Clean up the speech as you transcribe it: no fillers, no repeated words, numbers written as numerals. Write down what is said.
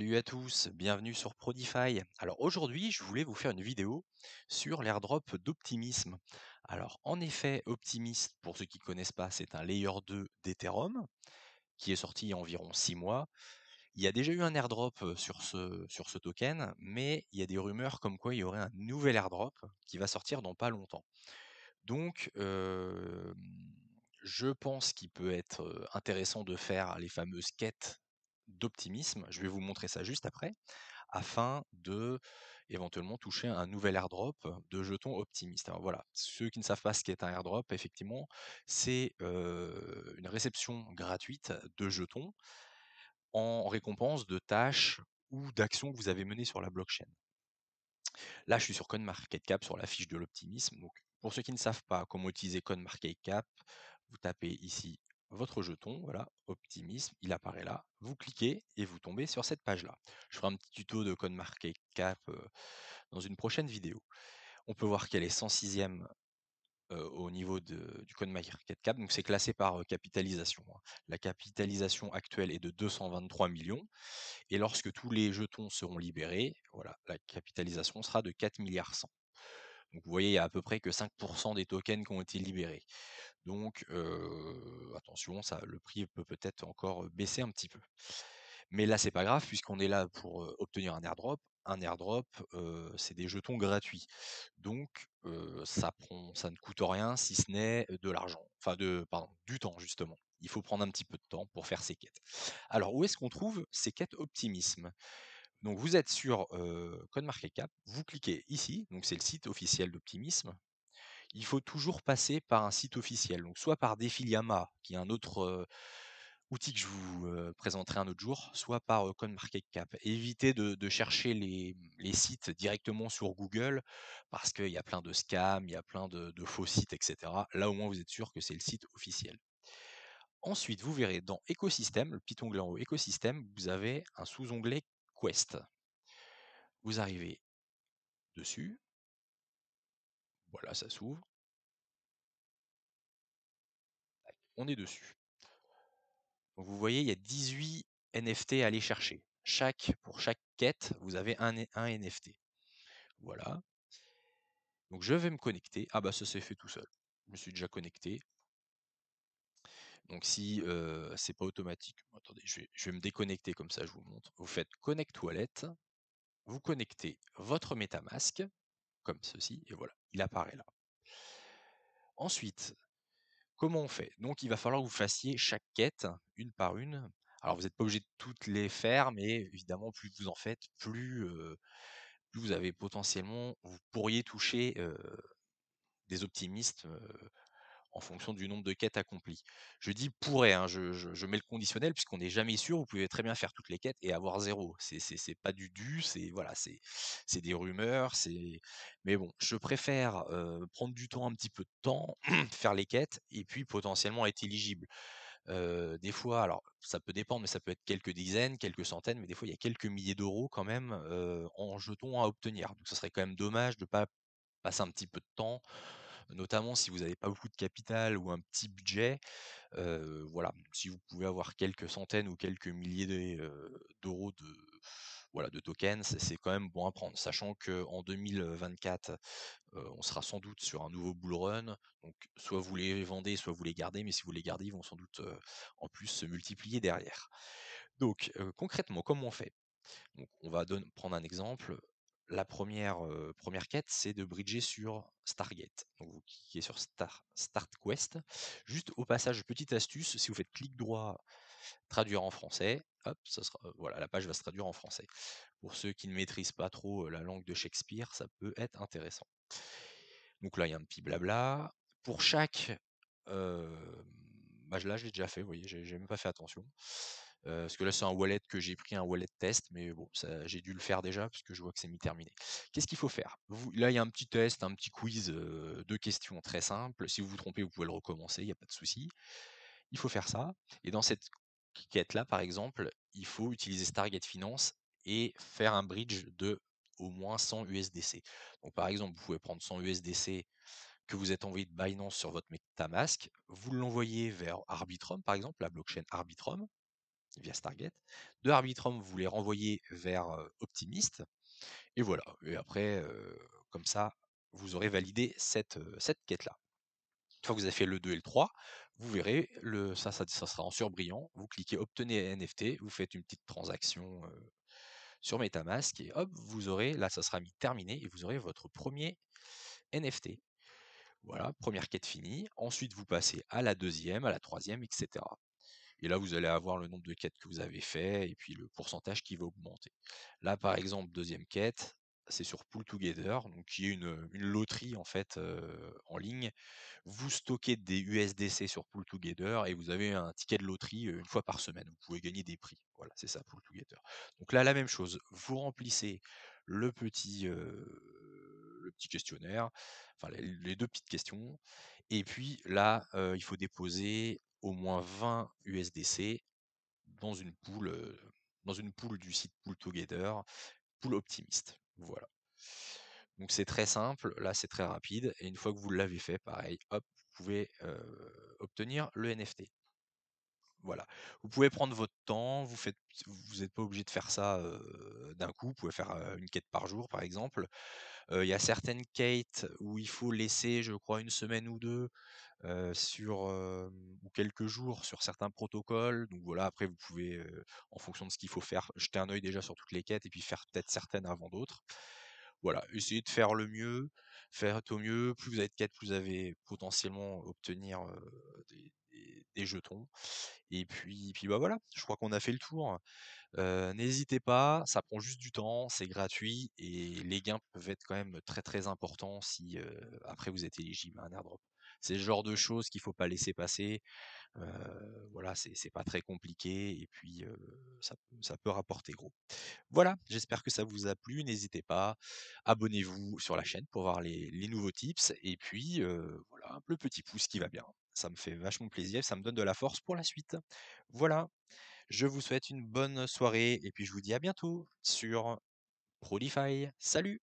Salut à tous, bienvenue sur Prodify. Alors aujourd'hui, je voulais vous faire une vidéo sur l'airdrop d'Optimism. Alors en effet, Optimism, pour ceux qui ne connaissent pas, c'est un layer 2 d'Ethereum qui est sorti il y a environ 6 mois. Il y a déjà eu un airdrop sur ce token, mais il y a des rumeurs comme quoi il y aurait un nouvel airdrop qui va sortir dans pas longtemps. Donc, je pense qu'il peut être intéressant de faire les fameuses quêtes d'optimisme. Je vais vous montrer ça juste après, afin de éventuellement toucher un nouvel airdrop de jetons optimistes. Alors voilà, ceux qui ne savent pas ce qu'est un airdrop, effectivement, c'est une réception gratuite de jetons en récompense de tâches ou d'actions que vous avez menées sur la blockchain. Là, je suis sur CoinMarketCap sur la fiche de l'optimisme. Donc, pour ceux qui ne savent pas comment utiliser CoinMarketCap, vous tapez ici votre jeton, voilà, optimisme, il apparaît là. Vous cliquez et vous tombez sur cette page-là. Je ferai un petit tuto de CoinMarketCap dans une prochaine vidéo. On peut voir qu'elle est 106e au niveau du CoinMarketCap, donc c'est classé par capitalisation, hein. La capitalisation actuelle est de 223 millions. Et lorsque tous les jetons seront libérés, voilà, la capitalisation sera de 4 milliards 100. Donc vous voyez, il y a à peu près que 5% des tokens qui ont été libérés. Donc attention, ça, le prix peut peut-être encore baisser un petit peu. Mais là, c'est pas grave, puisqu'on est là pour obtenir un airdrop. Un airdrop, c'est des jetons gratuits. Donc ça ne coûte rien si ce n'est de l'argent. Enfin, pardon, du temps, justement. Il faut prendre un petit peu de temps pour faire ces quêtes. Alors, où est-ce qu'on trouve ces quêtes optimisme? Donc, vous êtes sur CoinMarketCap, vous cliquez ici, donc c'est le site officiel d'Optimisme. Il faut toujours passer par un site officiel, donc soit par Defiliama, qui est un autre outil que je vous présenterai un autre jour, soit par CoinMarketCap. Évitez de chercher les sites directement sur Google, parce qu'il y a plein de scams, il y a plein de faux sites, etc. Là, au moins, vous êtes sûr que c'est le site officiel. Ensuite, vous verrez dans Écosystème, le petit onglet en haut, Écosystème, vous avez un sous-onglet Quest. Vous arrivez dessus, voilà, ça s'ouvre, on est dessus. Donc vous voyez, il y a 18 NFT à aller chercher. Pour chaque quête, vous avez un NFT. Voilà. Donc je vais me connecter. Ah bah ça s'est fait tout seul. Je me suis déjà connecté. Donc si c'est pas automatique, attendez, je vais me déconnecter comme ça, je vous montre. Vous faites Connect Wallet, vous connectez votre MetaMask, comme ceci, et voilà, il apparaît là. Ensuite, comment on fait? Donc il va falloir que vous fassiez chaque quête, une par une. Alors vous n'êtes pas obligé de toutes les faire, mais évidemment, plus vous en faites, plus vous avez potentiellement, vous pourriez toucher des optimistes en fonction du nombre de quêtes accomplies. Je dis pourrait, hein, je mets le conditionnel puisqu'on n'est jamais sûr. Vous pouvez très bien faire toutes les quêtes et avoir 0. C'est pas du dû, c'est voilà, c'est des rumeurs, mais bon, je préfère prendre du temps, un petit peu de temps, faire les quêtes et puis potentiellement être éligible. Des fois, alors ça peut dépendre, mais ça peut être quelques dizaines, quelques centaines, mais des fois il y a quelques milliers d'euros quand même en jetons à obtenir. Donc ce serait quand même dommage de ne pas passer un petit peu de temps, notamment si vous n'avez pas beaucoup de capital ou un petit budget. Voilà, si vous pouvez avoir quelques centaines ou quelques milliers d'euros voilà, de tokens, c'est quand même bon à prendre, sachant qu'en 2024, on sera sans doute sur un nouveau bull run. Donc soit vous les vendez, soit vous les gardez, mais si vous les gardez, ils vont sans doute en plus se multiplier derrière. Donc concrètement, comment on fait? Donc, on va prendre un exemple. La première quête, c'est de bridger sur Stargate. Donc vous cliquez sur Start Quest. Juste au passage, petite astuce, si vous faites clic droit, traduire en français, hop, ça sera, voilà, la page va se traduire en français. Pour ceux qui ne maîtrisent pas trop la langue de Shakespeare, ça peut être intéressant. Donc là, il y a un petit blabla. Pour chaque bah, là, je l'ai déjà fait, vous voyez, j'ai même pas fait attention. Parce que là, c'est un wallet que j'ai pris, un wallet test, mais bon, j'ai dû le faire déjà, parce que je vois que c'est mi-terminé. Qu'est-ce qu'il faut faire? Là, il y a un petit test, un petit quiz de questions très simples. Si vous vous trompez, vous pouvez le recommencer, il n'y a pas de souci. Il faut faire ça. Et dans cette quête-là, par exemple, il faut utiliser Stargate Finance et faire un bridge de au moins 100 USDC. Donc, par exemple, vous pouvez prendre 100 USDC que vous êtes envoyé de Binance sur votre MetaMask, vous l'envoyez vers Arbitrum, par exemple, la blockchain Arbitrum, via Stargate. De Arbitrum, vous les renvoyez vers Optimist. Et voilà. Et après, comme ça, vous aurez validé cette quête-là. Une fois que vous avez fait le 2 et le 3, vous verrez, ça sera en surbrillant. Vous cliquez Obtenez NFT, vous faites une petite transaction sur MetaMask et hop, vous aurez, là, ça sera mis terminé et vous aurez votre premier NFT. Voilà, première quête finie. Ensuite, vous passez à la deuxième, à la troisième, etc. Et là, vous allez avoir le nombre de quêtes que vous avez fait et puis le pourcentage qui va augmenter. Là, par exemple, deuxième quête, c'est sur Pool Together, donc qui est une loterie en fait en ligne. Vous stockez des USDC sur Pool Together et vous avez un ticket de loterie une fois par semaine. Vous pouvez gagner des prix. Voilà, c'est ça, Pool Together. Donc là, la même chose. Vous remplissez le petit questionnaire, enfin les deux petites questions. Et puis là, il faut déposer au moins 20 USDC dans dans une pool du site Pool Together, pool optimiste. Voilà. Donc c'est très simple, là c'est très rapide, et une fois que vous l'avez fait, pareil, hop, vous pouvez obtenir le NFT. Voilà. Vous pouvez prendre votre temps, vous n'êtes pas obligé de faire ça d'un coup, vous pouvez faire une quête par jour par exemple. Il y a certaines quêtes où il faut laisser, je crois, une semaine ou deux ou quelques jours sur certains protocoles. Donc voilà, après vous pouvez, en fonction de ce qu'il faut faire, jeter un œil déjà sur toutes les quêtes et puis faire peut-être certaines avant d'autres. Voilà, essayez de faire le mieux, faire au mieux. Plus vous avez de quêtes, plus vous allez potentiellement obtenir des jetons. Et puis bah voilà, je crois qu'on a fait le tour. N'hésitez pas, ça prend juste du temps, c'est gratuit et les gains peuvent être quand même très très importants si après vous êtes éligible à un airdrop. C'est le genre de choses qu'il faut pas laisser passer. Voilà, c'est pas très compliqué et puis ça peut rapporter gros. Voilà, j'espère que ça vous a plu. N'hésitez pas, abonnez-vous sur la chaîne pour voir les nouveaux tips et puis voilà, le petit pouce qui va bien. Ça me fait vachement plaisir, ça me donne de la force pour la suite. Voilà. Je vous souhaite une bonne soirée et puis je vous dis à bientôt sur Prodify. Salut!